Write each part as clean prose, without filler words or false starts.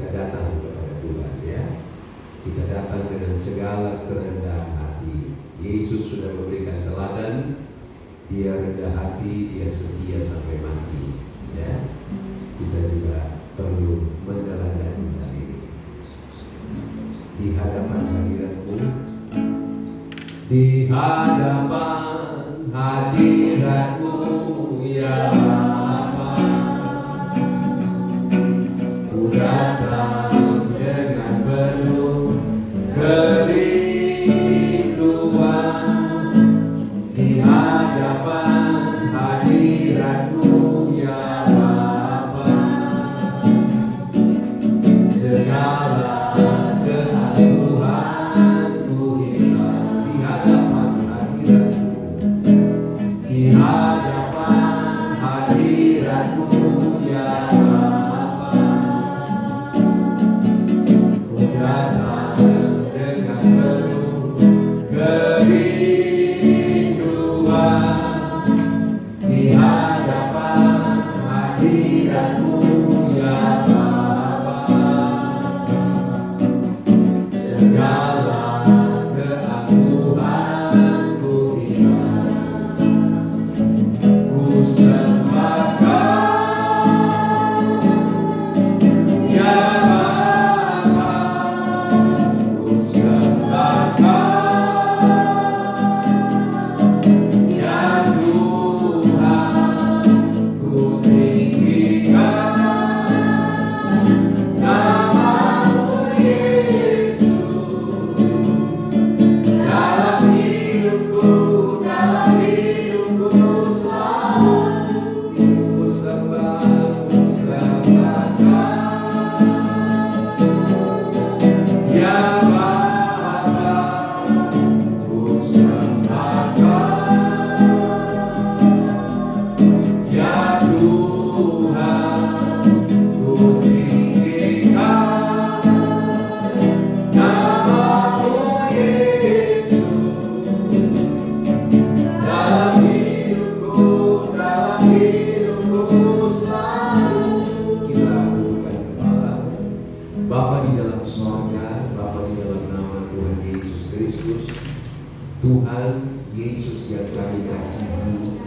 kita datang kepada Tuhan, ya. Kita datang dengan segala kerendahan hati. Yesus sudah memberikan teladan. Dia rendah hati, dia setia sampai mati, ya. Kita juga perlu meneladani hal ini. Di hadapan hadirat-Mu, di hadapan hadirat-Mu, ya Bapa, ku datang dengan penuh kerinduan. Di hadapan hadirat-Mu, ya Bapa, segala keagunganku hilang. Di hadapan hadirat-Mu, di hadapan hadirat-Mu, ya Bapa, ku datang dengan penuh kerinduan. Di hadapan hadirat-Mu, ya Bapa, segala keagunganku hilang. Ku sembah Kau, ya Bapa, ku sembah Kau, ya Tuhan, ku tinggikan nama-Mu Yesus. Dalam hidupku selalu ku sembah Kau, ya Bapa, ku sembah Kau, ya Tuhan, ku tinggikan nama-Mu Yesus. Dalam hidupku selalu. Kita tundukkan kepala. Bapa di dalam sorga, Bapa di dalam nama Tuhan Yesus Kristus, Tuhan Yesus yang kami kasihi,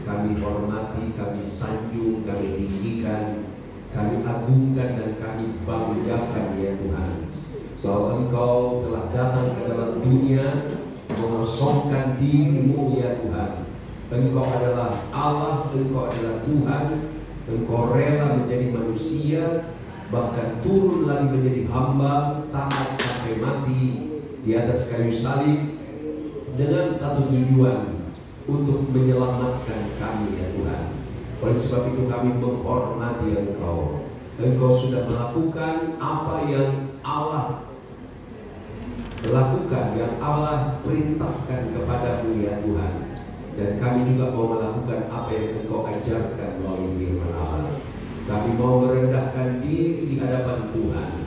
kami hormati, kami sanjung, kami tinggikan, kami agungkan dan kami banggakan, ya Tuhan, bahwa Engkau telah datang ke dalam dunia mengosongkan diri-Mu, ya Tuhan. Engkau adalah Allah, Engkau adalah Tuhan. Engkau rela menjadi manusia, bahkan turun lagi menjadi hamba, taat sampai mati di atas kayu salib dengan satu tujuan, untuk menyelamatkan kami, ya Tuhan. Oleh sebab itu kami menghormati Engkau. Engkau sudah melakukan apa yang Allah lakukan, yang Allah perintahkan kepada-Mu, ya Tuhan. Dan kami juga mau melakukan apa yang Engkau ajarkan melalui firman Allah. Kami mau merendahkan diri di hadapan Tuhan.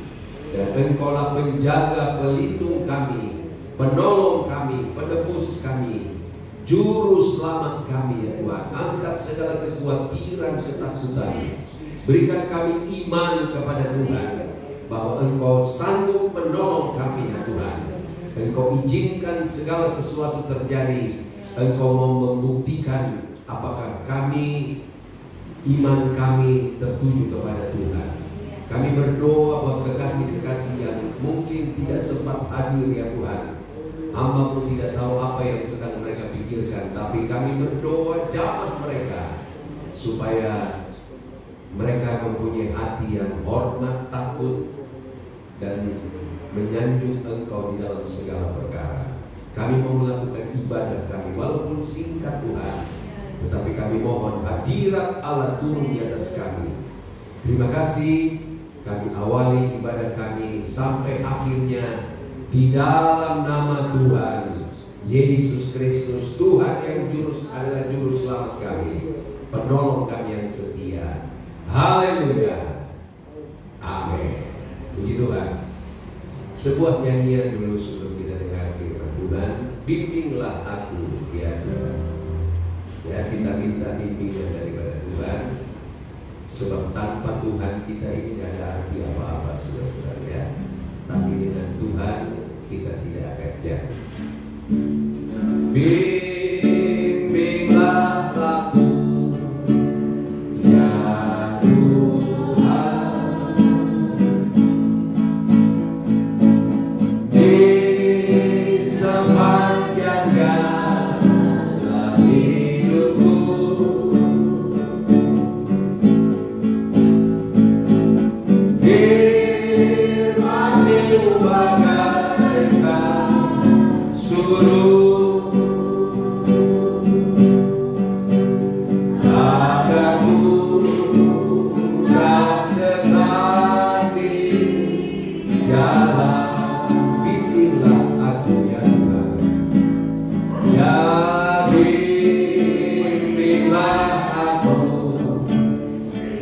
Dan Engkaulah penjaga pelindung kami, penolong kami, penebus kami, juru selamat kami, ya Tuhan. Angkat segala kekhawatiran, ketakutan. Berikan kami iman kepada Tuhan, bahwa Engkau sanggup menolong kami, ya Tuhan. Engkau izinkan segala sesuatu terjadi. Engkau mau membuktikan apakah kami, iman kami tertuju kepada Tuhan. Kami berdoa bahwa kekasih-kekasih yang mungkin tidak sempat hadir, ya Tuhan, hamba pun tidak tahu apa yang sedang mereka pikirkan, tapi kami berdoa jamah mereka supaya mereka mempunyai hati yang hormat, takut, dan menyanjung Engkau di dalam segala perkara. Kami mau melakukan ibadah kami walaupun singkat, Tuhan, tetapi kami mohon hadirat Allah turun di atas kami. Terima kasih. Kami awali ibadah kami sampai akhirnya di dalam nama Tuhan Yesus Kristus, Tuhan yang adalah juru selamat kami, penolong kami yang setia. Haleluya. Amin. Puji Tuhan. Sebuah nyanyian dulu sebelum kita dengar firman Tuhan. Bimbinglah aku, ya Tuhan. Ya, kita minta bimbingan daripada Tuhan. Sebab tanpa Tuhan kita ini tidak ada arti apa-apa, saudara. kita tidak akan jatuh. Bimbinglah aku, ya Tuhan, di sepanjang jalan hidupku. Firman-Mu bagaikan suruh, agarku tak sesat di jalan. Bimbinglah aku ya Tuhan, ya bimbinglah aku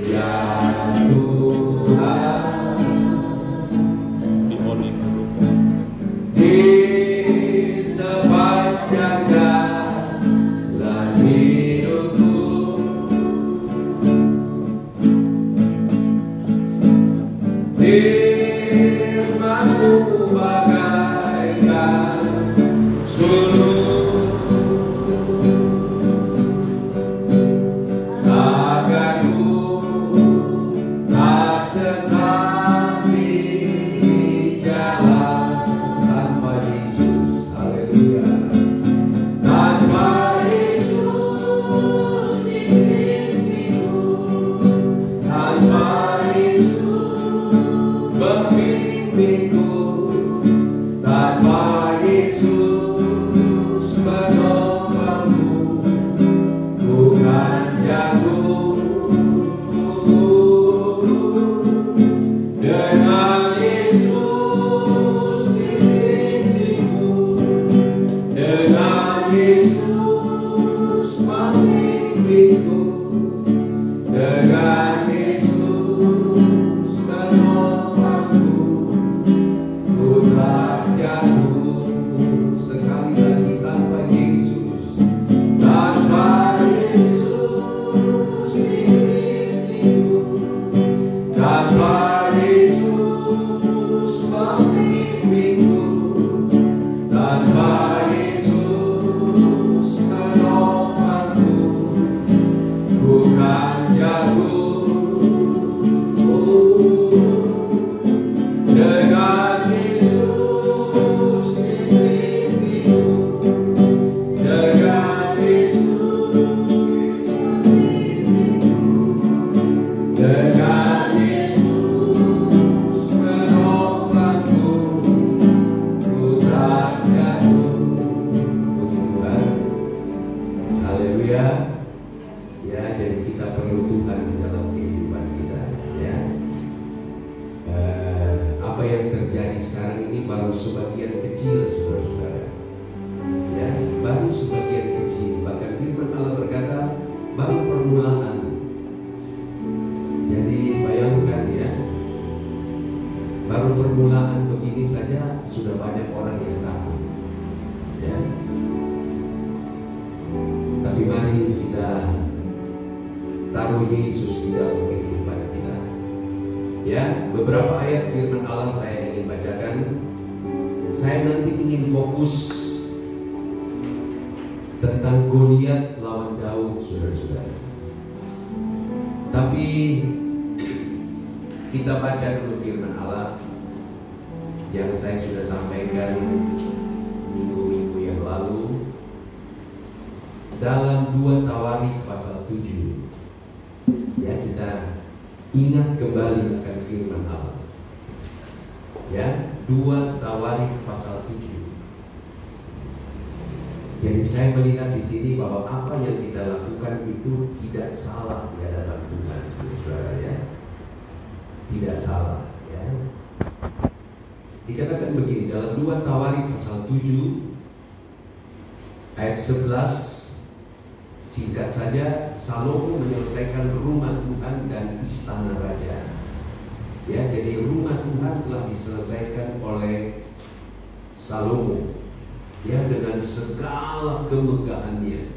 ya Tuhan, di sepanjang jalan hidupku. Firman-Mu bagaikan suruh, agarku tak sesat di jalan. Tanpa Yesus, haleluya, tanpa Yesus di sisiku, tanpa Yesus pembimbingku, tanpa Yesus penopangku, bukan jatuh. Dengan Yesus di sisiku, dengan Yesus pembimbingku, dengan Yesus penopangku, ku tak jatuh. Sekali lagi, tanpa Yesus, tanpa Yesus di sisiku, tanpa Yesus pembimbingku, tanpa Yesus penopangku, bukan jatuh. Dengan Yesus di sisiku, dengan Yesus pembimbingku, dengan Yesus penopangku, ku tak jatuh. Puji Tuhan, haleluya. Ya, jadi kita perlu Tuhan di dalam kehidupan kita, ya. Apa yang terjadi sekarang ini baru sebagian kecil, saudara-saudara. Ya, baru sebagian kecil. Bahkan firman Allah berkata, baru permulaan. Jadi bayangkan ya, baru permulaan begini saja sudah banyak orang yang takut. Ya. Tapi mari kita taruh Yesus di dalam kehidupan kita. Ya, beberapa ayat firman Allah saya ingin bacakan. Saya nanti ingin fokus tentang Goliat lawan Daud, saudara-saudara. Tapi kita baca dulu firman Allah yang saya sudah sampaikan minggu-minggu yang lalu dalam 2 Tawarik pasal 7. Ya, kita ingat kembali akan firman Allah. Ya, 2 Tawarik pasal 7. Jadi saya melihat di sini bahwa apa yang kita lakukan itu tidak salah di hadapan Tuhan, saudara, ya. Tidak salah, ya. Dikatakan begini dalam 2 Tawarik pasal 7 ayat 11. Singkat saja, Salomo menyelesaikan rumah Tuhan dan istana raja. Ya, jadi rumah Tuhan telah diselesaikan oleh Salomo, ya, dengan segala kemegahannya.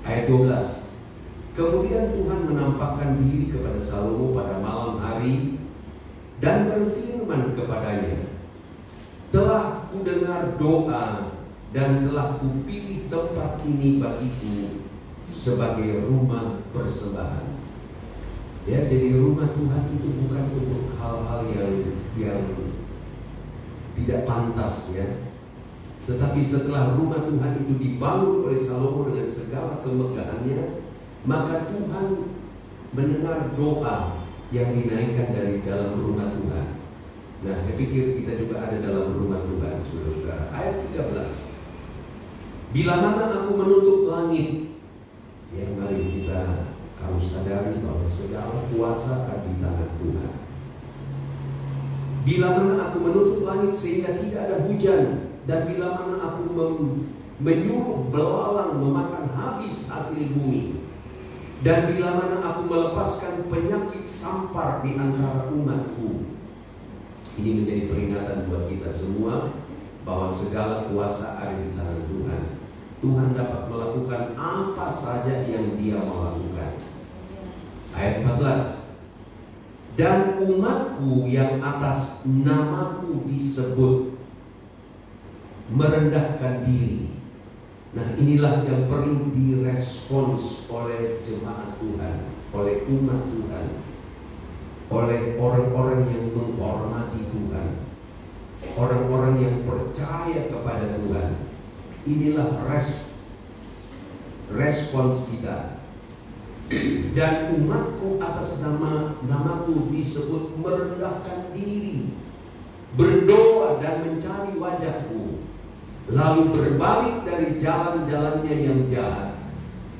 Ayat 12. Kemudian Tuhan menampakkan diri kepada Salomo pada malam hari dan berfirman kepadanya, telah kudengar doa dan telah kupilih tempat ini bagiku sebagai rumah persembahan. Ya, jadi rumah Tuhan itu bukan untuk hal-hal yang tidak pantas, ya. Tetapi setelah rumah Tuhan itu dibangun oleh Salomo dengan segala kemegahannya, maka Tuhan mendengar doa yang dinaikkan dari dalam rumah Tuhan. Nah, saya pikir kita juga ada dalam rumah Tuhan, saudara-saudara. Ayat 13. Bila mana aku menutup langit, ya, mari kita harus sadari bahwa segala kuasa ada di tangan Tuhan. Bila mana aku menutup langit sehingga tidak ada hujan, dan bila mana aku menyuruh belalang memakan habis hasil bumi, dan bila mana aku melepaskan penyakit sampar di antara umatku. Ini menjadi peringatan buat kita semua bahwa segala kuasa ada di tangan Tuhan. Tuhan dapat melakukan apa saja yang Dia mau lakukan. Ayat 14. Dan umatku yang atas namaku disebut merendahkan diri. Nah, inilah yang perlu direspons oleh jemaat Tuhan, oleh umat Tuhan, oleh orang-orang yang menghormati Tuhan, orang-orang yang percaya kepada Tuhan. Inilah respons kita. Dan umatku atas namaku disebut merendahkan diri, berdoa dan mencari wajahku, lalu berbalik dari jalan-jalannya yang jahat,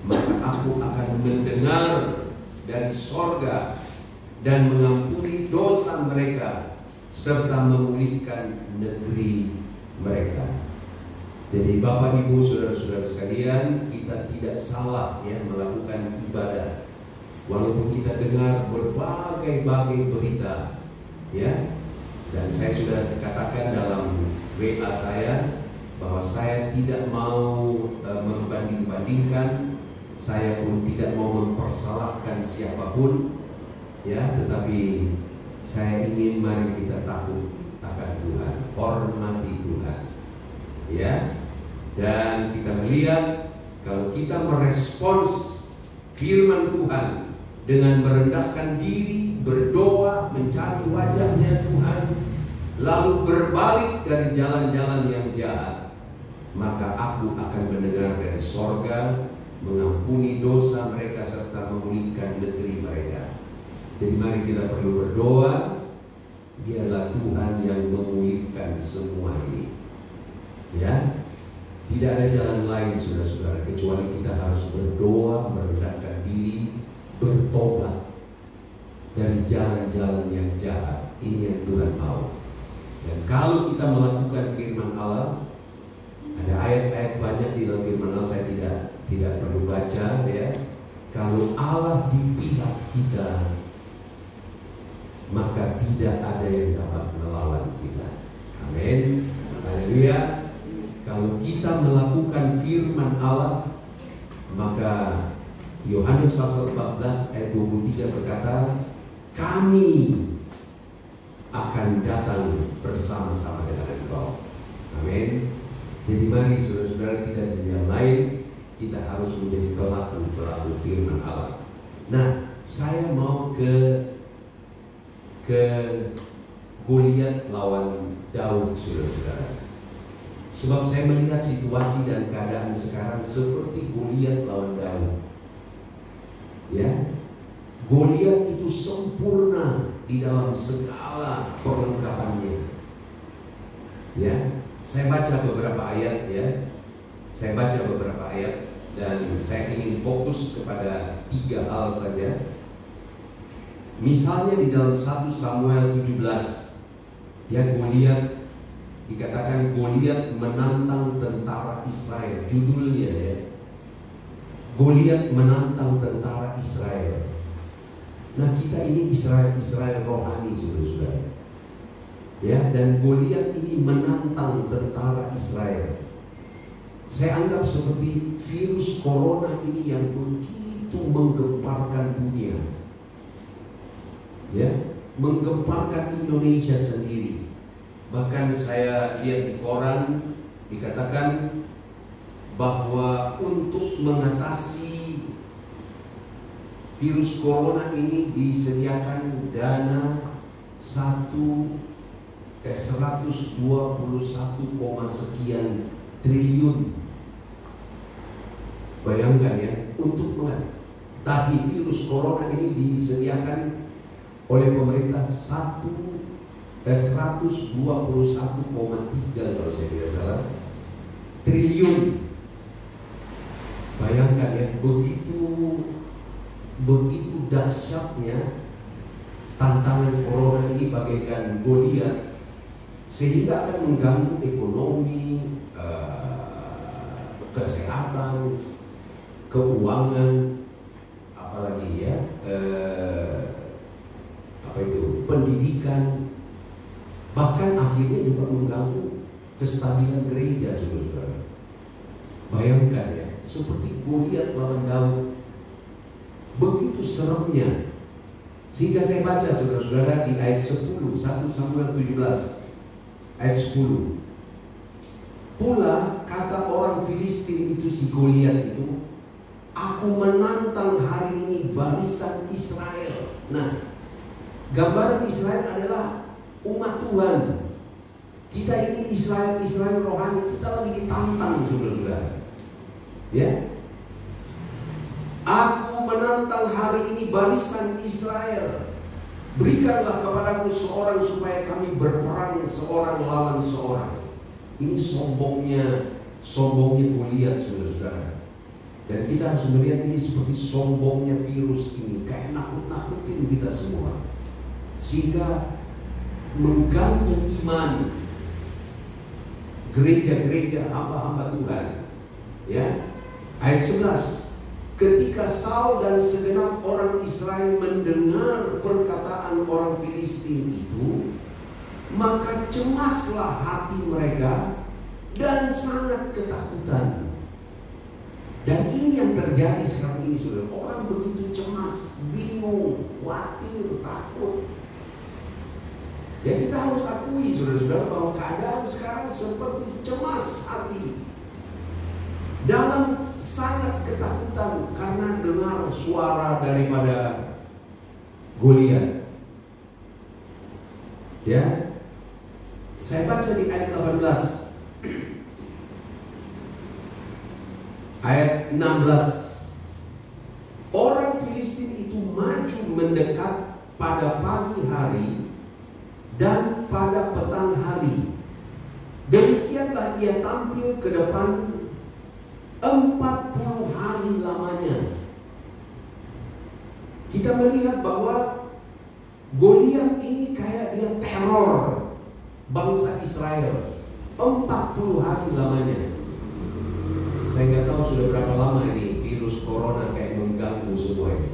maka aku akan mendengar dari sorga dan mengampuni dosa mereka serta memulihkan negeri mereka. Jadi Bapak Ibu saudara-saudara sekalian, kita tidak salah, ya, melakukan ibadah walaupun kita dengar berbagai berita, ya. Dan saya sudah katakan dalam WA saya bahwa saya tidak mau membanding-bandingkan, saya pun tidak mau mempersalahkan siapapun, ya, tetapi saya ingin mari kita takut akan Tuhan, hormati Tuhan, ya. Dan kita melihat kalau kita merespons firman Tuhan dengan merendahkan diri, berdoa, mencari wajahnya Tuhan, lalu berbalik dari jalan-jalan yang jahat, maka aku akan mendengar dari sorga, mengampuni dosa mereka serta memulihkan negeri mereka. Jadi mari kita perlu berdoa, biarlah Tuhan yang memulihkan semua ini, ya. Tidak ada jalan lain saudara-saudara kecuali kita harus berdoa, merendahkan diri, bertobat dari jalan-jalan yang jahat. Ini yang Tuhan mau. Dan kalau kita melakukan firman Allah, ada ayat-ayat banyak di dalam firman Allah, saya tidak perlu baca, ya. Kalau Allah di pihak kita, maka tidak ada yang dapat melawan kita. Amin. Haleluya. Kalau kita melakukan firman Allah, maka Yohanes pasal 14 ayat 23 berkata, kami akan datang bersama-sama dengan engkau. Amin. Jadi mari saudara-saudara, tidak ada yang lain, kita harus menjadi pelaku firman Allah. Nah, saya mau ke Goliat lawan Daud, saudara-saudara. Sebab saya melihat situasi dan keadaan sekarang seperti Goliat lawan Daud. Ya, Goliat itu sempurna di dalam segala perlengkapannya. Ya, saya baca beberapa ayat, ya. Saya baca beberapa ayat dan saya ingin fokus kepada 3 hal saja. Misalnya di dalam 1 Samuel 17, ya, Goliat dikatakan Goliat menantang tentara Israel. Judulnya, ya, Goliat menantang tentara Israel. Nah, kita ini Israel rohani, saudara-saudara. Ya, dan Goliat ini menantang tentara Israel. Saya anggap seperti virus corona ini yang begitu menggemparkan dunia. Ya, menggemparkan Indonesia sendiri. Bahkan saya lihat di koran dikatakan bahwa untuk mengatasi virus corona ini disediakan dana 121, sekian triliun. Bayangkan ya, untuk mengatasi virus corona ini disediakan oleh pemerintah 121,3 kalau saya tidak salah triliun. Bayangkan ya, begitu dahsyatnya tantangan corona ini bagaikan Goliat, sehingga akan mengganggu ekonomi, kesehatan, keuangan, apalagi ya, pendidikan, bahkan akhirnya juga mengganggu kestabilan gereja, saudara-saudara. Bayangkan ya, seperti Goliat lawan Daud, begitu seremnya. Sehingga saya baca saudara-saudara di ayat 10, 1 Samuel 17 ayat 10. Pula kata orang Filistin itu, si Goliat itu, aku menantang hari ini barisan Israel. Nah, gambaran Israel adalah umat Tuhan. Kita ini Israel rohani, kita lagi ditantang, saudara-saudara. Ya, aku menantang hari ini barisan Israel. Berikanlah kepadaku seorang supaya kami berperang seorang lawan seorang. Ini sombongnya Goliat, saudara-saudara. Dan kita harus melihat ini seperti sombongnya virus ini, kayak nakut-nakutin kita semua, sehingga mengganggu iman gereja-gereja hamba-hamba Tuhan. Ya, ayat 11. Ketika Saul dan segenap orang Israel mendengar perkataan orang Filistin itu, maka cemaslah hati mereka dan sangat ketakutan. Dan ini yang terjadi sekarang ini, saudara. Orang begitu cemas, bingung, khawatir, takut. Ya, kita harus akui, saudara-saudara, bahwa keadaan sekarang seperti cemas hati, dalam sangat ketakutan karena dengar suara daripada Goliat. Ya, saya baca di ayat 18, ayat 16. Orang Filistin itu maju mendekat pada pagi hari dan pada petang hari. Demikianlah ia tampil ke depan 40 hari lamanya. Kita melihat bahwa Goliat ini kayak dia teror bangsa Israel 40 hari lamanya. Saya nggak tahu sudah berapa lama ini virus corona kayak mengganggu semua ini.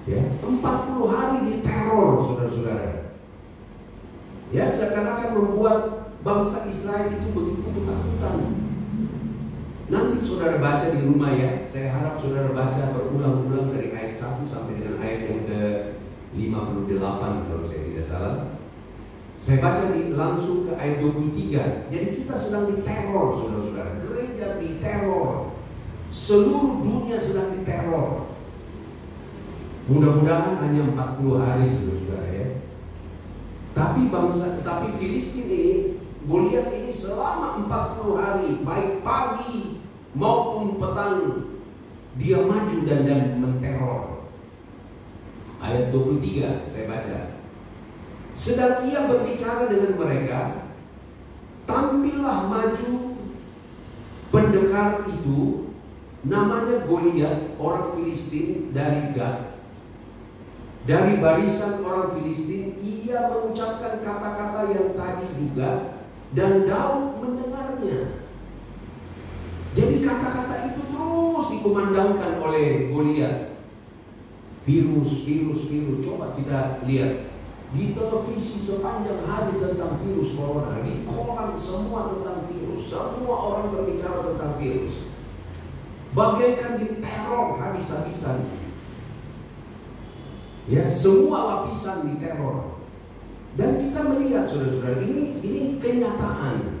Ya, 40 hari diteror, saudara-saudara. Ya, seakan-akan membuat bangsa Israel itu begitu ketakutan. Nanti saudara baca di rumah ya. Saya harap saudara baca berulang-ulang dari ayat 1 sampai dengan ayat yang ke-58 kalau saya tidak salah. Saya baca langsung ke ayat 23. Jadi kita sedang diteror, saudara-saudara. Gereja diteror. Seluruh dunia sedang diteror. Mudah-mudahan hanya 40 hari, saudara-saudara ya. Tapi Filistin ini, Goliat ini selama 40 hari, baik pagi maupun petang, dia maju dan menteror. Ayat 23 saya baca. Sedang ia berbicara dengan mereka, tampillah maju pendekar itu, namanya Goliat, orang Filistin dari Gad. Dari barisan orang Filistin, ia mengucapkan kata-kata yang tadi juga, dan Daud mendengarnya. Jadi kata-kata itu terus dikumandangkan oleh Goliat. Virus. Coba kita lihat di televisi sepanjang hari tentang virus corona, di koran semua tentang virus, semua orang berbicara tentang virus. Bagaikan diteror habis-habisan. Ya, semua lapisan diteror. Dan kita melihat saudara-saudara, ini kenyataan.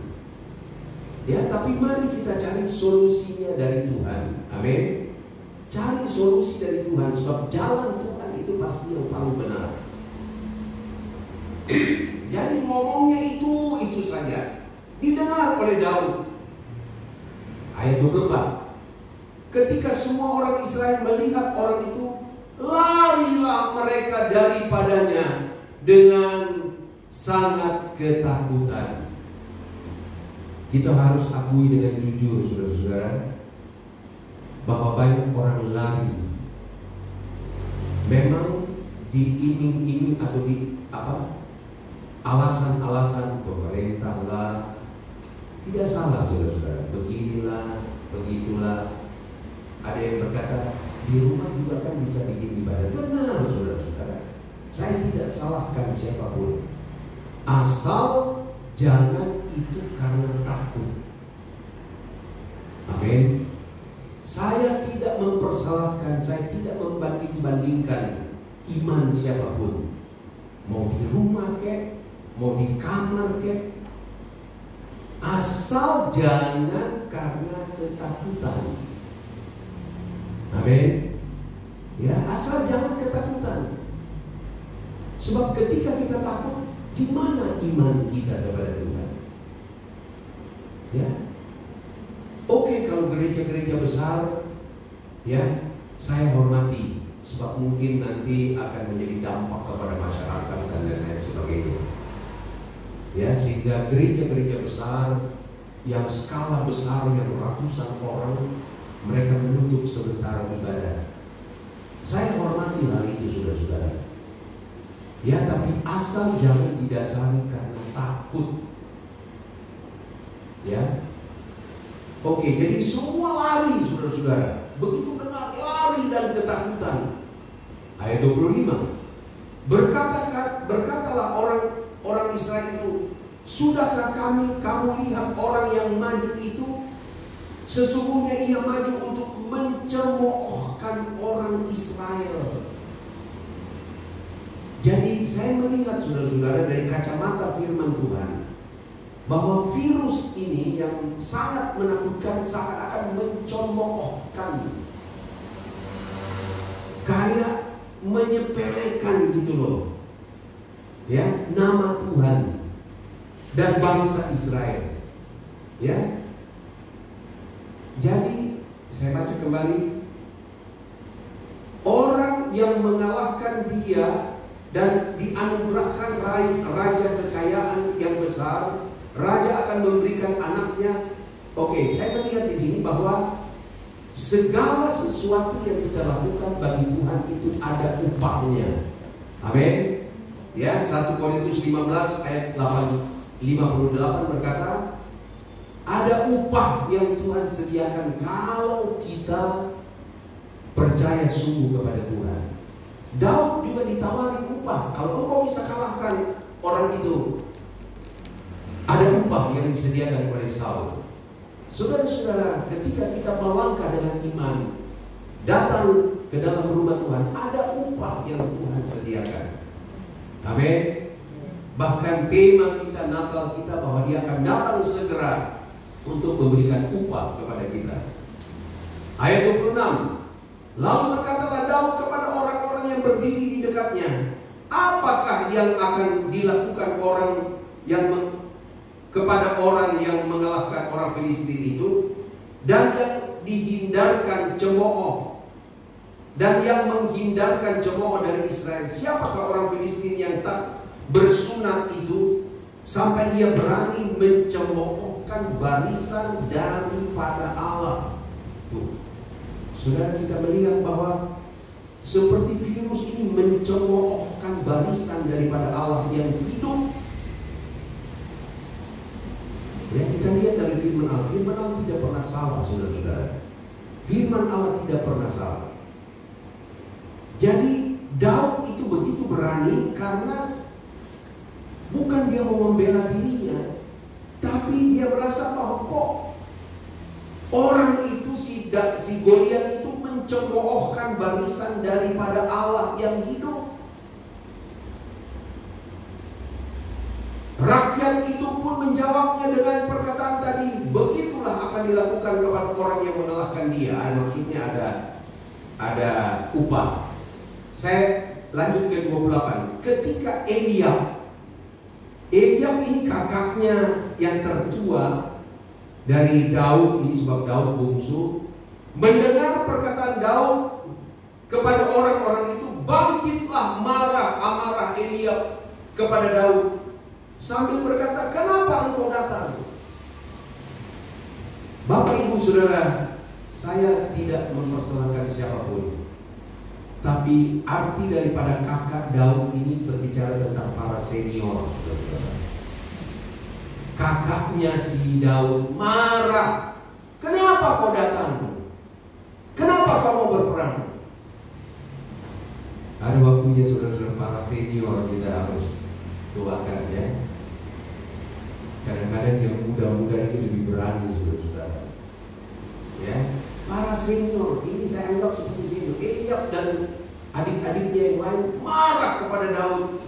Ya, tapi mari kita cari solusinya dari Tuhan. Amin. Cari solusi dari Tuhan, sebab jalan Tuhan itu pasti yang paling benar. Jadi ngomongnya itu saja didengar oleh Daud. Ayat 24. Ketika semua orang Israel melihat orang itu, larilah mereka daripadanya dengan sangat ketakutan. Kita harus akui dengan jujur, saudara-saudara, bahwa banyak orang lari. Memang diiming-iming atau alasan-alasan pemerintah lah, tidak salah saudara-saudara. Beginilah, begitulah. Ada yang berkata di rumah juga kan bisa bikin ibadah. Benar saudara-saudara. Saya tidak salahkan siapapun, asal jangan itu karena takut. Amin. Saya tidak mempersalahkan, saya tidak membanding-bandingkan iman siapapun. Mau di rumah kek, mau di kamar kek, asal jangan karena ketakutan. Amin. Ya, asal jangan ketakutan. Sebab ketika kita takut, di mana iman kita kepada Tuhan? Ya. Oke, kalau gereja-gereja besar, ya, saya hormati, sebab mungkin nanti akan menjadi dampak kepada masyarakat dan lain sebagainya. Ya, sehingga gereja-gereja besar yang skala besar, yang ratusan orang, mereka menutup sementara ibadah. Saya hormati hal itu, saudara-saudara. Ya, tapi asal jangan didasari karena takut. Ya. Oke, jadi semua lari, saudara-saudara. Begitu dengar lari dan ketakutan. Ayat 25. Berkatalah orang Israel itu, sudahkah kamu lihat orang yang maju itu? Sesungguhnya ia maju untuk mencemoohkan orang Israel. Jadi saya melihat saudara-saudara dari kacamata firman Tuhan, bahwa virus ini yang sangat menakutkan seakan-akan mencemoohkan, kayak menyepelekan gitu loh, ya, nama Tuhan dan bangsa Israel. Ya. Jadi saya baca kembali, orang yang mengalahkan dia dan dianugerahkan raja kekayaan yang besar, raja akan memberikan anaknya. Oke, saya melihat di sini bahwa segala sesuatu yang kita lakukan bagi Tuhan itu ada upahnya. Amin. Ya, 1 Korintus 15 ayat 58 berkata, ada upah yang Tuhan sediakan kalau kita percaya sungguh kepada Tuhan. Daud juga ditawari upah. Kalau engkau bisa kalahkan orang itu, ada upah yang disediakan oleh Saul. Saudara-saudara, ketika kita melangkah dengan iman, datang ke dalam rumah Tuhan, ada upah yang Tuhan sediakan. Amin. Bahkan tema kita Natal kita bahwa Dia akan datang segera untuk memberikan upah kepada kita. Ayat 26. Lalu berkatalah Daud kepada orang-orang yang berdiri di dekatnya, apakah yang akan dilakukan kepada orang yang mengalahkan orang Filistin itu, dan yang dihindarkan cemooh, dan yang menghindarkan cemooh dari Israel? Siapakah orang Filistin yang tak bersunat itu sampai ia berani mencemoohkan barisan daripada Allah? Tuh, saudara, kita melihat bahwa seperti virus ini mencemoohkan barisan daripada Allah yang hidup. Ya, kita lihat dari firman Allah. Firman Allah tidak pernah salah, saudara-saudara. Firman Allah tidak pernah salah. Jadi Daud itu begitu berani karena bukan dia mau membela dirinya, tapi dia merasa bahwa kok orang itu si Goliat itu mencemoohkan barisan daripada Allah yang hidup. Rakyat itu pun menjawabnya dengan perkataan tadi, begitulah akan dilakukan kepada orang yang mengalahkan dia. Maksudnya ada upah. Saya lanjut ke 28. Ketika Eliab ini kakaknya yang tertua dari Daud, ini sebab Daud bungsu, mendengar perkataan Daud kepada orang-orang itu, bangkitlah amarah Eliab kepada Daud sambil berkata, kenapa engkau datang? Bapak Ibu Saudara, saya tidak mempersalahkan siapapun, tapi arti daripada kakak Daud ini berbicara tentang para senior, saudara-saudara. Kakaknya si Daud marah, kenapa kau datang? Kenapa kau mau berperang? Ada waktunya saudara-saudara, para senior kita harus doakan ya. Kadang-kadang yang muda-muda itu lebih berani, saudara-saudara. Ya, para senior ini saya anggap seperti senior. Eliab dan adik-adiknya yang lain marah kepada Daud.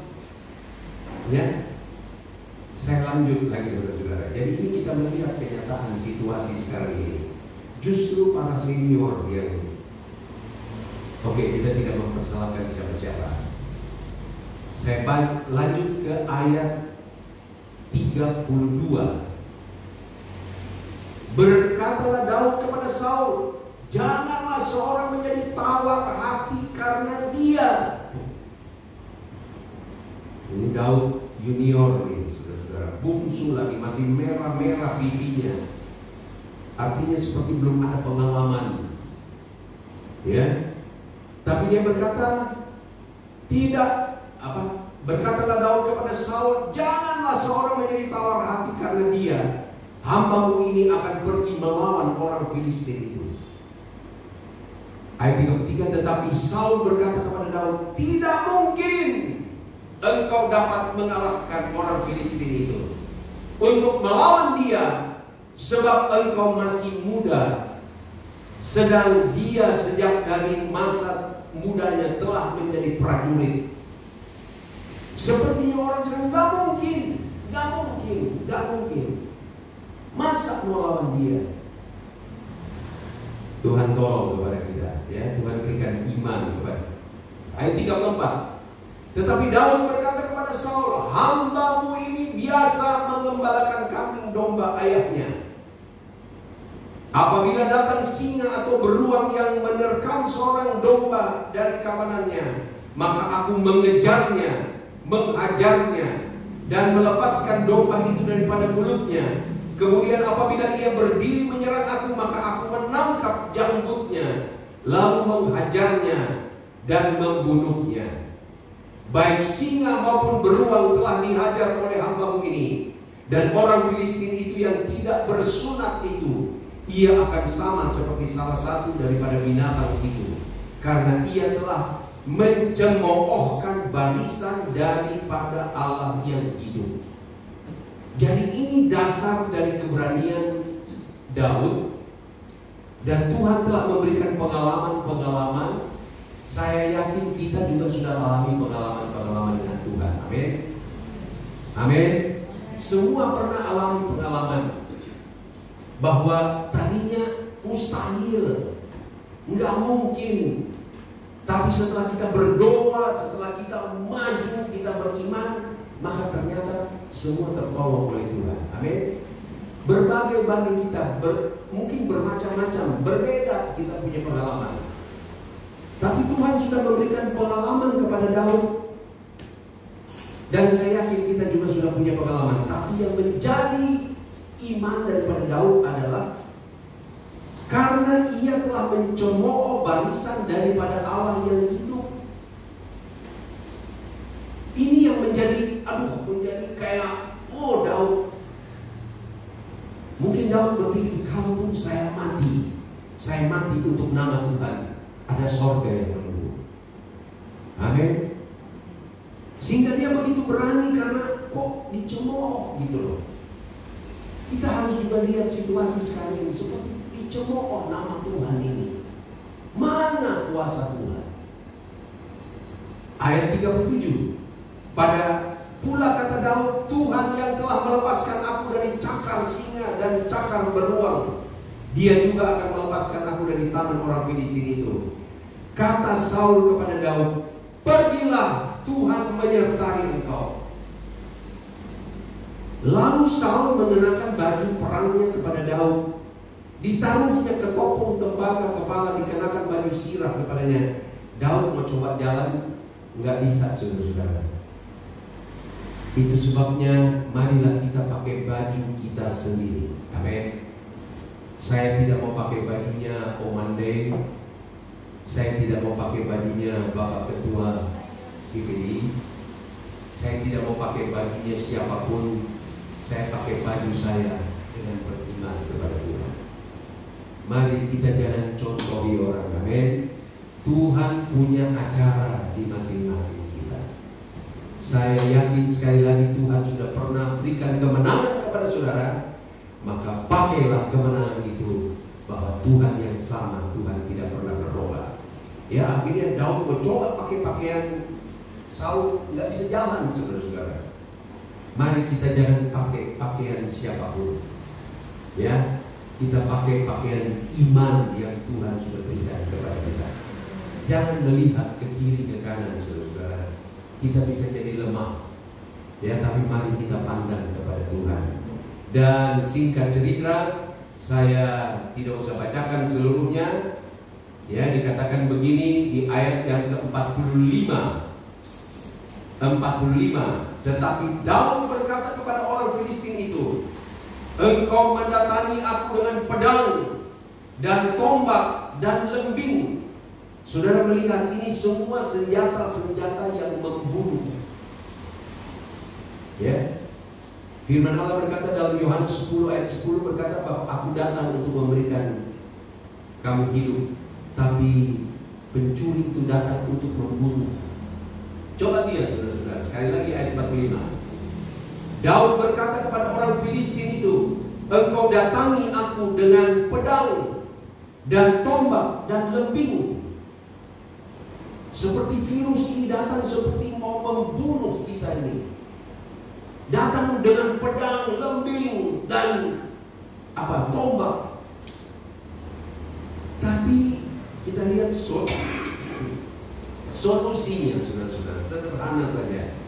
Ya, saya lanjut lagi, saudara-saudara. Jadi ini kita melihat kenyataan situasi sekarang ini. Justru para senior yang, oke, kita tidak mempersalahkan siapa-siapa. Saya lanjut ke ayat 32. Berkatalah Daud kepada Saul, janganlah seorang menjadi tawar hati karena dia. Ini Daud junior nih, saudara-saudara, bungsu lagi, masih merah-merah pipinya. Artinya seperti belum ada pengalaman. Ya. Tapi dia berkata, berkatalah Daud kepada Saul, janganlah seorang menjadi tawar hati karena dia. Hambamu ini akan pergi melawan orang Filistin itu. Ayat 33, tetapi Saul berkata kepada Daud, tidak mungkin engkau dapat mengalahkan orang Filistin itu untuk melawan dia, sebab engkau masih muda, sedang dia sejak dari masa mudanya telah menjadi prajurit. Sepertinya orang sekarang, gak mungkin. Masa melawan dia? Tuhan tolong kepada kita, ya. Tuhan berikan iman kepada. Ayat 34. Tetapi Daud berkata kepada Saul, hambamu ini biasa mengembalakan kambing domba ayahnya. Apabila datang singa atau beruang yang menerkam seorang domba dari kawanannya, maka aku mengejarnya, menghajarnya, dan melepaskan domba itu daripada mulutnya. Kemudian apabila ia berdiri menyerang aku, maka aku menangkap janggutnya, lalu menghajarnya dan membunuhnya. Baik singa maupun beruang telah dihajar oleh hambamu ini, dan orang Filistin itu yang tidak bersunat itu, ia akan sama seperti salah satu daripada binatang itu, karena ia telah mencemoohkan barisan daripada Allah yang hidup. Jadi ini dasar dari keberanian Daud, dan Tuhan telah memberikan pengalaman-pengalaman. Saya yakin kita juga sudah alami pengalaman-pengalaman dengan Tuhan. Amin. Amin. Semua pernah alami pengalaman bahwa tadinya mustahil, nggak mungkin. Tapi setelah kita berdoa, setelah kita maju, kita beriman, maka ternyata semua tertolong oleh Tuhan. Amin. Berbagai-bagai kita, mungkin bermacam-macam, berbeda kita punya pengalaman. Tapi Tuhan sudah memberikan pengalaman kepada Daud, dan saya yakin kita juga sudah punya pengalaman. Tapi yang menjadi iman daripada Daud adalah karena ia telah mencemooh barisan daripada Allah yang hidup. Ini yang menjadi kayak, Daud. Mungkin Daud berpikir, kalaupun saya mati untuk nama Tuhan, ada sorga yang menunggu. Amin. Sehingga dia begitu berani karena kok dicemooh gitu loh. Kita harus juga lihat situasi sekarang ini, seperti dicemooh nama Tuhan ini. Mana kuasa Tuhan? Ayat 37. Pada Pula kata Daud, Tuhan yang telah melepaskan aku dari cakar singa dan cakar beruang, Dia juga akan melepaskan aku dari tangan orang Filistin itu. Kata Saul kepada Daud, pergilah, Tuhan menyertai engkau. Lalu Saul mengenakan baju perangnya kepada Daud, ditaruhnya ketopong tembaga kepala, dikenakan baju sirah kepadanya. Daud mau coba jalan, nggak bisa, saudara-saudara. Itu sebabnya marilah kita pakai baju kita sendiri. Amin. Saya tidak mau pakai bajunya Omande. Saya tidak mau pakai bajunya Bapak Ketua PPD. Saya tidak mau pakai bajunya siapapun. Saya pakai baju saya dengan beriman kepada Tuhan. Mari kita jangan contohi orang. Amin. Tuhan punya acara di masing-masing kita. Saya yakin sekali lagi Tuhan sudah pernah berikan kemenangan kepada saudara. Maka pakailah kemenangan itu, bahwa Tuhan yang sama, Tuhan tidak pernah berubah. Ya, akhirnya Daud mau coba pakai pakaian Saul, nggak bisa jalan, saudara-saudara. Mari kita jangan pakai pakaian siapapun. Ya, kita pakai pakaian iman yang Tuhan sudah berikan kepada kita. Jangan melihat ke kiri ke kanan, saudara-saudara. Kita bisa jadi lemah. Ya, tapi mari kita pandang kepada Tuhan. Dan singkat cerita, saya tidak usah bacakan seluruhnya. Ya, dikatakan begini di ayat yang ke-45. 45. Tetapi Daud berkata kepada orang Filistin itu, engkau mendatangi aku dengan pedang dan tombak dan lembing. Saudara melihat ini semua senjata-senjata yang membunuh. Ya. Firman Allah berkata dalam Yohanes 10 ayat 10 berkata bahwa aku datang untuk memberikan kamu hidup, tapi pencuri itu datang untuk membunuh. Coba lihat saudara-saudara, sekali lagi ayat 45. Daud berkata kepada orang Filistin itu, engkau datangi aku dengan pedang dan tombak dan lembing. Seperti virus ini datang seperti mau membunuh kita ini. Datang dengan pedang, lembing dan tombak. Tapi kita lihat solusinya, saudara-saudara, sederhana saja.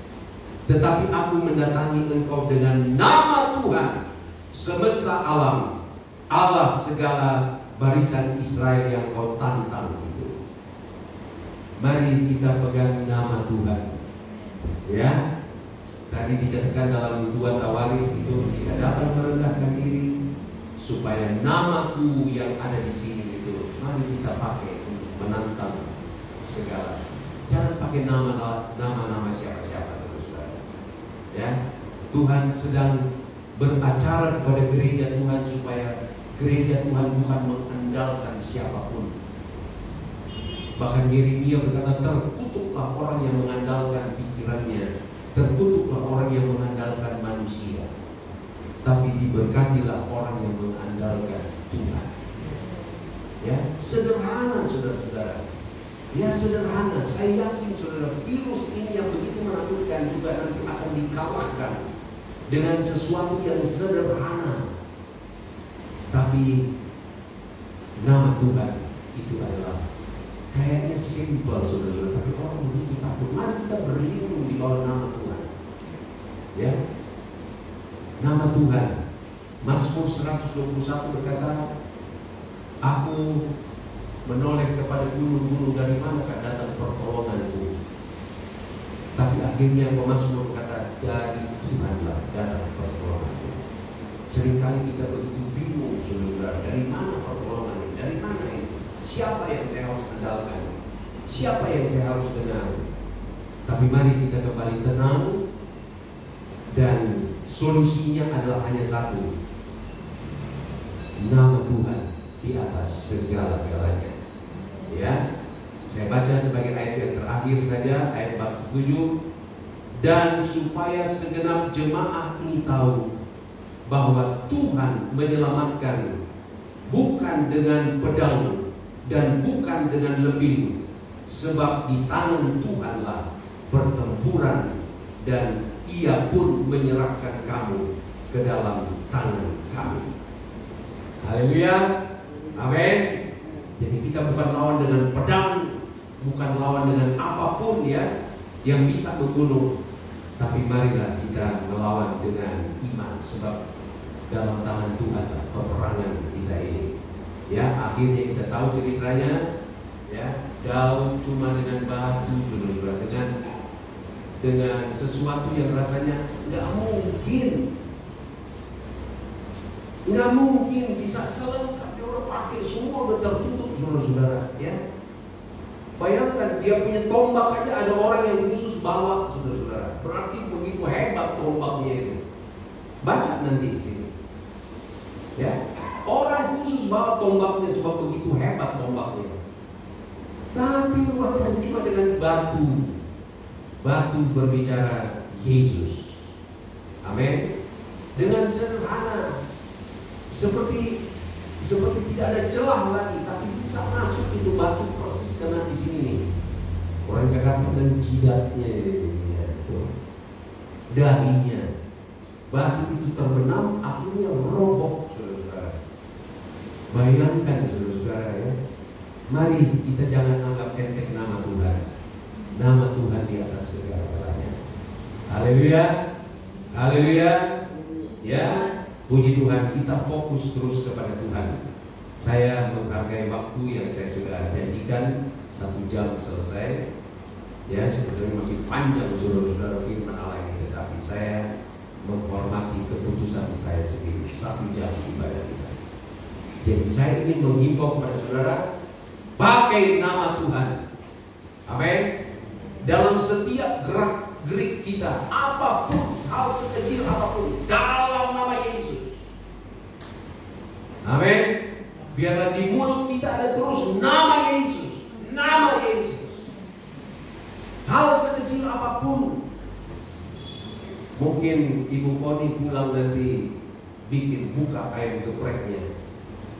Tetapi aku mendatangi engkau dengan nama Tuhan semesta alam, Allah segala barisan Israel yang kau tantang itu. Mari kita pegang nama Tuhan. Ya. Tadi dikatakan dalam 2 Tawarikh itu, tidak dapat merendahkan diri, supaya namaku yang ada di sini itu, mari kita pakai untuk menantang segala. Jangan pakai nama-nama siapa-siapa, saudara-saudara. Ya, Tuhan sedang beracara kepada gereja Tuhan supaya gereja Tuhan bukan mengandalkan siapapun. Bahkan Yeremia berkata, terkutuklah orang yang mengandalkan pikirannya, terkutuklah orang yang mengandalkan manusia, tapi diberkatilah orang yang mengandalkan Tuhan. Ya, sederhana saudara-saudara. Ya, sederhana. Saya yakin saudara, virus ini yang begitu menakutkan juga nanti akan dikalahkan dengan sesuatu yang sederhana. Tapi nama Tuhan itu adalah kayaknya simpel saudara-saudara, tapi orang begitu takut. Mari kita berlindung di bawah nama Tuhan. Ya, nama Tuhan. Mazmur 121 berkata, aku menoleh kepada gunung-gunung, dari manakah datang pertolonganku? Tapi akhirnya pemazmur berkata, dari Tuhanlah datang pertolonganku. Seringkali kita begitu bingung, saudara-saudara, dari mana pertolongan ini? Dari mana ini? Siapa yang saya harus andalkan? Siapa yang saya harus dengar? Tapi mari kita kembali tenang, dan solusinya adalah hanya satu, nama Tuhan di atas segala-galanya. Ya, saya baca sebagai ayat yang terakhir saja, ayat 47. Dan supaya segenap jemaah ini tahu bahwa Tuhan menyelamatkan bukan dengan pedang dan bukan dengan lembing, sebab di tangan Tuhanlah pertempuran dan Ia pun menyerahkan kamu ke dalam tangan kami. Haleluya, amin. Jadi kita bukan lawan dengan pedang, bukan lawan dengan apapun ya yang bisa membunuh, tapi marilah kita melawan dengan iman, sebab dalam tangan Tuhan peperangan kita ini. Ya, akhirnya kita tahu ceritanya. Ya, Daud cuma dengan batu, saudara-saudara, dengan sesuatu yang rasanya nggak mungkin bisa selengkap. Dia udah pakai semua, udah tertutup, saudara-saudara. Ya, bayangkan dia punya tombak aja ada orang yang khusus bawa, saudara-saudara. Berarti begitu hebat tombaknya itu. Baca nanti di sini. Ya, orang khusus bawa tombaknya sebab begitu hebat tombaknya. Tapi rupanya cuma dengan batu. Batu berbicara Yesus. Amin. Dengan sederhana, seperti tidak ada celah lagi, tapi bisa masuk itu batu persis kena di sini nih. Orang Jakarta dengan jidatnya itu, dahinya. Batu itu terbenam, akhirnya roboh, saudara-saudara. Bayangkan, saudara-saudara ya. Mari kita jangan anggap enteng nama Tuhan. Nama Tuhan di atas segala-galanya. Haleluya, haleluya. Ya, puji Tuhan, kita fokus terus kepada Tuhan. Saya menghargai waktu yang saya sudah janjikan, 1 jam selesai. Ya, sebetulnya masih panjang saudara-saudara firman Allah ini, tetapi saya menghormati keputusan saya sendiri. 1 jam ibadah kita. Jadi saya ingin menghimbau kepada saudara, pakai nama Tuhan. Amin. Dalam setiap gerak-gerik kita, apapun, hal sekecil apapun, dalam nama Yesus. Amin. Biarlah di mulut kita ada terus nama Yesus. Nama Yesus. Hal sekecil apapun. Mungkin Ibu Foni pulang nanti bikin buka ayam gepreknya.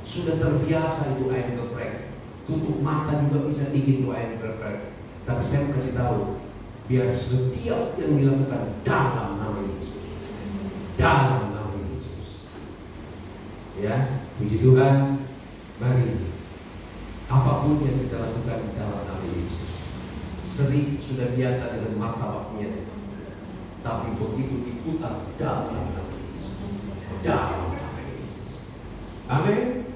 Sudah terbiasa itu ayam geprek. Tutup mata juga bisa bikin itu ayam geprek. Tapi saya kasih tahu, biar setiap yang dilakukan dalam nama Yesus. Dalam nama Yesus. Ya, puji Tuhan. Mari, apapun yang kita lakukan dalam nama Yesus. Sering sudah biasa dengan martabaknya, tapi begitu diputar dalam nama Yesus. Dalam nama Yesus. Amin.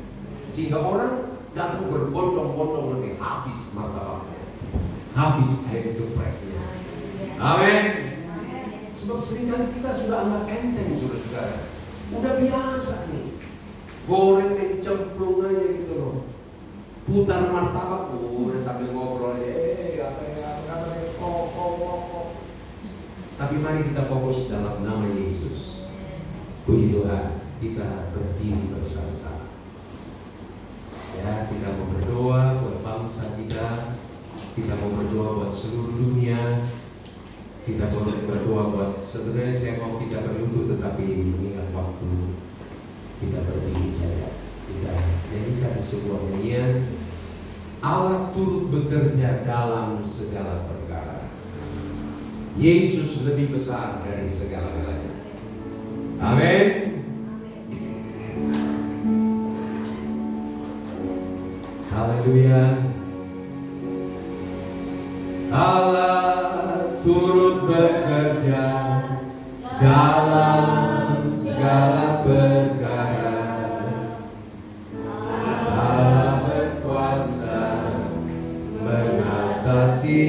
Sehingga orang datang berbondong-bondong nanti, habis martabaknya, habis air gepreknya. Amin. Sebab seringkali kita sudah anggap enteng, saudara-saudara. Udah biasa nih, goreng dan cemplung aja gitu loh. Putar martabak, udah sambil ngobrol aja, tapi mari kita fokus dalam nama Yesus. Puji Tuhan, kita berdiri bersama-sama. Ya, kita mau berdoa buat bangsa kita mau berdoa buat seluruh dunia, kita mau berdoa buat, sebenarnya saya mau kita berlutut, tetapi mengingat waktu, kita berdiri saja. Kita nyanyikan sebuah nyanyian, Allah turut bekerja dalam segala perkara. Yesus lebih besar dari segala-galanya. Amin. Haleluya. Allah turut bekerja dalam segala perkara. Allah berkuasa mengatasi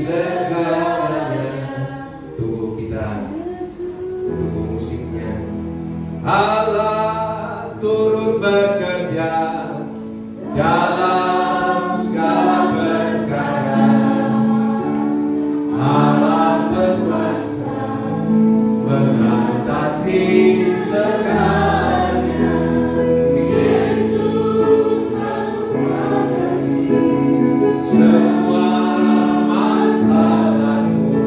segalanya. Tunggu kita, tunggu musiknya. Allah turut bekerja dalam segala perkara. Allah berkuasa mengatasi segalanya. Yesus sanggup mengatasi semua masalahmu.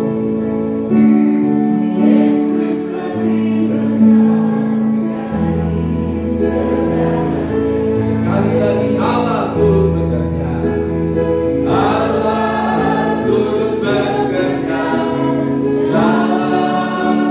Yesus lebih besar dari segala. Sekali lagi, Allah turut bekerja. Allah turut bekerja dalam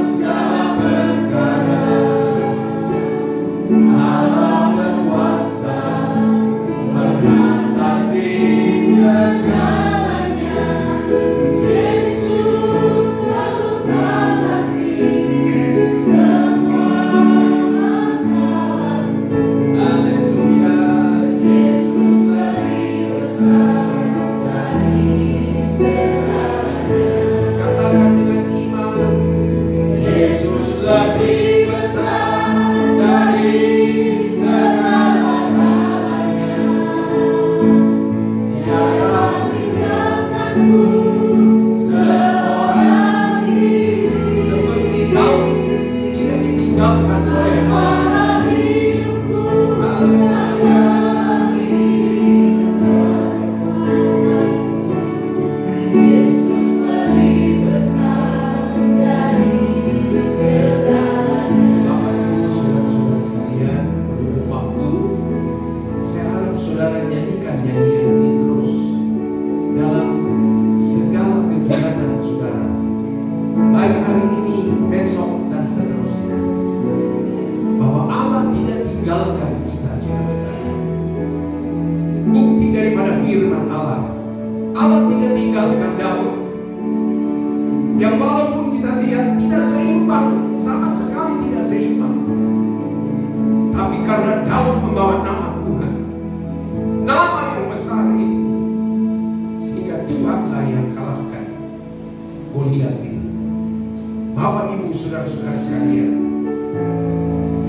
saudara-saudara sekalian,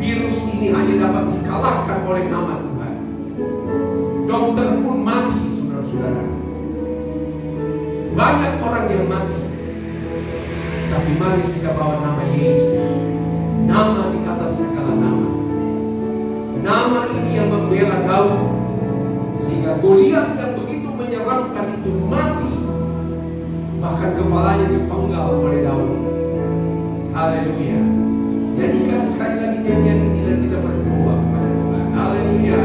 virus ini hanya dapat dikalahkan oleh nama Tuhan. Dokter pun mati, saudara-saudara. Banyak orang yang mati. Tapi mari kita bawa nama Yesus, nama di atas segala nama. Nama ini yang membela Daud, sehingga Goliat yang begitu menyeramkan itu mati, bahkan kepalanya dipenggal oleh Daud. Haleluya. Nyanyikan sekali lagi nyanyian ini dan kita berdoa kepada Tuhan. Haleluya.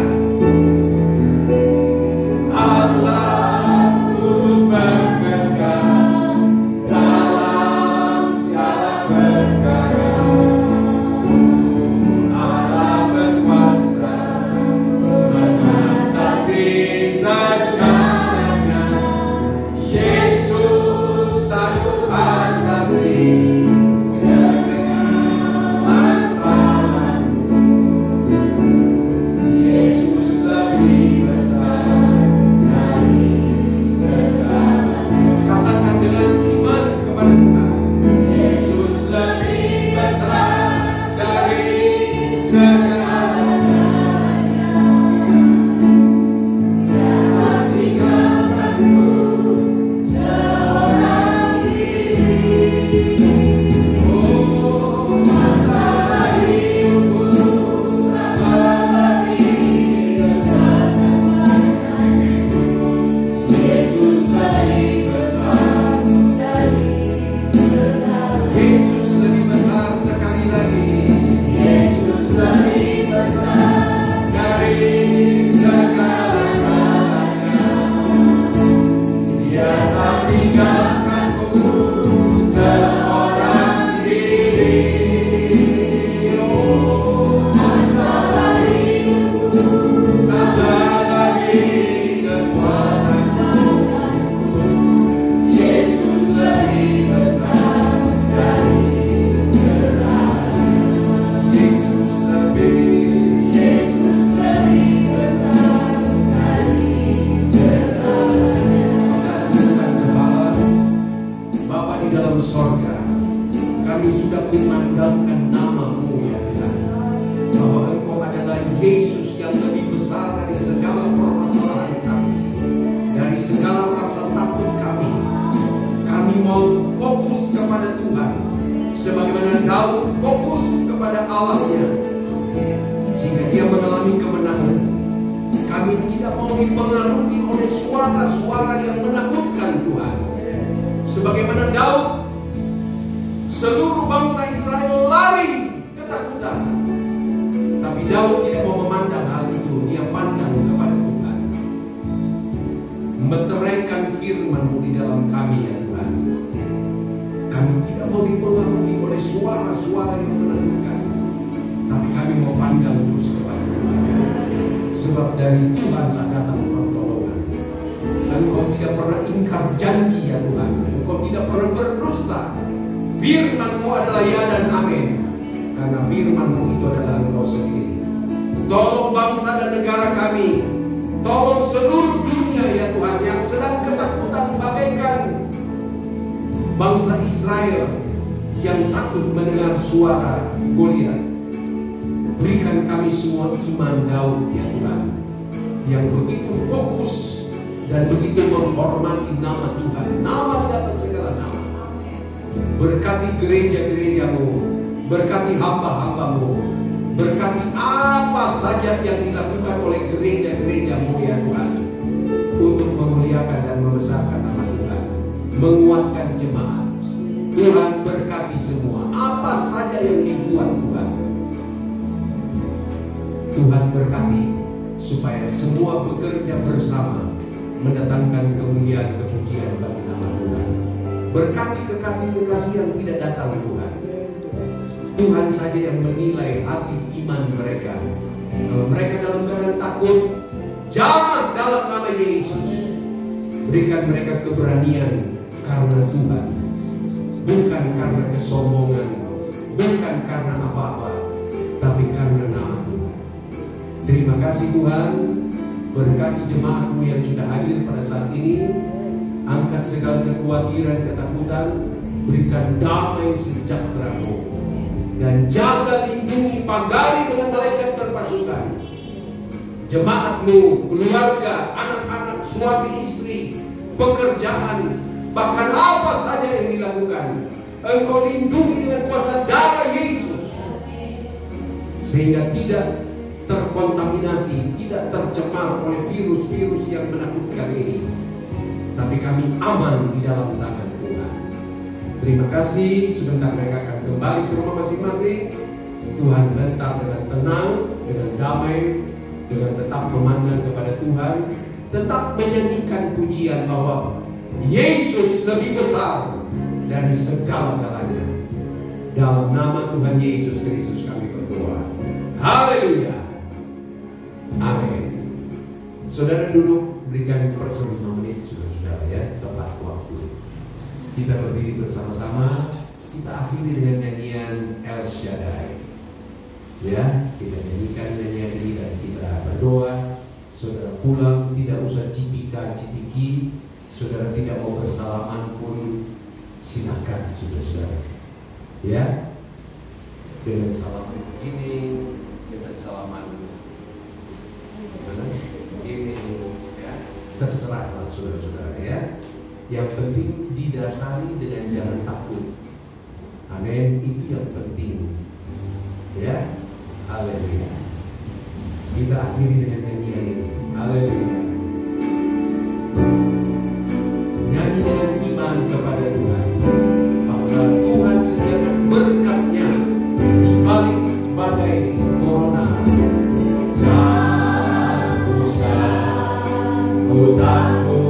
Bangsa Israel yang takut mendengar suara Goliat, berikan kami semua iman Daud ya Tuhan, yang begitu fokus dan begitu menghormati nama Tuhan, nama di atas segala nama. Berkati gereja-gerejamu, berkati hamba-hambamu, berkati apa saja yang dilakukan oleh gereja-gerejamu ya Tuhan, untuk memuliakan dan membesarkan nama Tuhan, menguatkan jemaat. Tuhan berkati semua, apa saja yang dibuat Tuhan. Tuhan berkati supaya semua bekerja bersama mendatangkan kemuliaan kepujian bagi nama Tuhan. Berkati kekasih-kekasih yang tidak datang Tuhan. Tuhan saja yang menilai hati iman mereka. Kalau mereka dalam keadaan takut, jamah dalam nama Yesus. Berikan mereka keberanian karena Tuhan, bukan karena kesombongan, bukan karena apa-apa, tapi karena nama Tuhan. Terima kasih Tuhan. Berkati jemaatmu yang sudah hadir pada saat ini. Angkat segala kekhawatiran, ketakutan. Berikan damai sejahtera-Mu dan jaga, lindungi, pagari dengan malaikat berpasukan jemaatmu, keluarga, anak-anak, suami, istri, pekerjaan, bahkan apa saja yang dilakukan. Engkau lindungi dengan kuasa darah Yesus, sehingga tidak terkontaminasi, tidak tercemar oleh virus-virus yang menakutkan ini. Tapi kami aman di dalam tangan Tuhan. Terima kasih. Sebentar mereka akan kembali ke rumah masing-masing. Tuhan bentar dengan tenang, dengan damai, dengan tetap memandang kepada Tuhan, tetap menyanyikan pujian bahwa Yesus lebih besar dari segala-galanya. Dalam nama Tuhan Yesus Kristus kami berdoa. Haleluya. Amin. Saudara duduk, berikan persen 5 menit saudara ya, tepat waktu. Kita berdiri bersama-sama, kita akhiri dengan nyanyian El Shaddai. Ya, kita nyanyikan nyanyian ini dan kita berdoa. Saudara pulang tidak usah cipika-cipiki. Saudara tidak mau bersalaman pun silakan saudara-saudara. Ya, dengan salaman ini, dengan salaman ini, ya, terserahlah saudara-saudara ya. Yang penting didasari dengan jangan takut. Amin, itu yang penting. Ya, haleluya. Kita akhiri dengan nyanyian ini. Haleluya. Nyanyi dengan iman kepada Tuhan bahwa Tuhan sediakan berkat-Nya di balik badai corona. Ku takut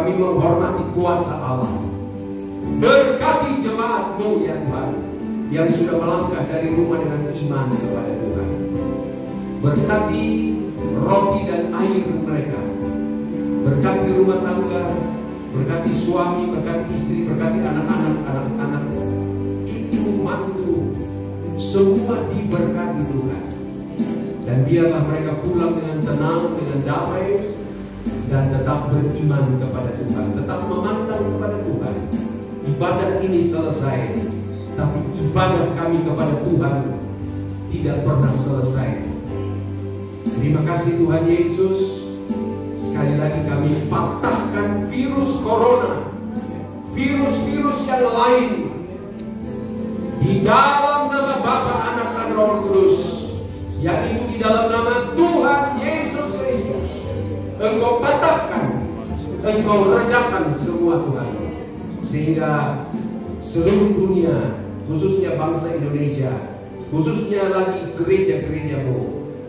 Kami menghormati kuasa Allah. Berkati jemaat-Mu ya Tuhan, yang sudah melangkah dari rumah dengan iman kepada Tuhan. Berkati roti dan air mereka. Berkati rumah tangga, berkati suami, berkati istri, berkati anak-anak, cucu, mantu. Semua diberkati Tuhan. Dan biarlah mereka pulang dengan tenang, dengan damai, dan tetap beriman kepada Tuhan, tetap memandang kepada Tuhan. Ibadah ini selesai, tapi ibadah kami kepada Tuhan tidak pernah selesai. Terima kasih Tuhan Yesus. Sekali lagi kami patahkan virus corona, virus-virus yang lain, di dalam nama Bapa, Anak, dan Roh Kudus, yaitu di dalam nama Tuhan Yesus Kristus. Engkau patahkan, Engkau redakan semua Tuhan, sehingga seluruh dunia, khususnya bangsa Indonesia, khususnya lagi gereja-gereja-Mu,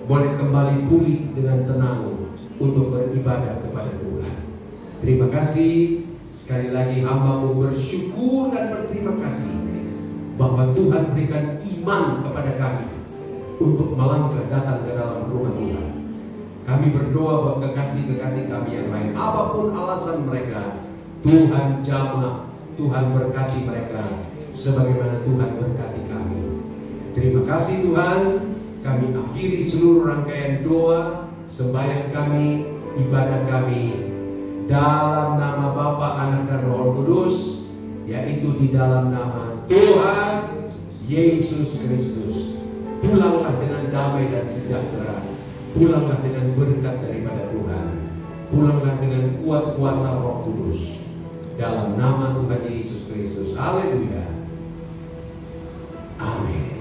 boleh kembali pulih dengan tenang untuk beribadah kepada Tuhan. Terima kasih. Sekali lagi hamba-Mu bersyukur dan berterima kasih bahwa Tuhan berikan iman kepada kami untuk melangkah datang ke dalam rumah Tuhan. Kami berdoa buat kekasih-kekasih kami yang lain, apapun alasan mereka, Tuhan jamah, Tuhan berkati mereka sebagaimana Tuhan berkati kami. Terima kasih Tuhan. Kami akhiri seluruh rangkaian doa, sembahyang kami, ibadah kami dalam nama Bapa, Anak, dan Roh Kudus, yaitu di dalam nama Tuhan Yesus Kristus. Pulanglah dengan damai dan sejahtera. Pulanglah dengan berkat daripada Tuhan. Pulanglah dengan kuat kuasa Roh Kudus. Dalam nama Tuhan Yesus Kristus. Haleluya. Amin.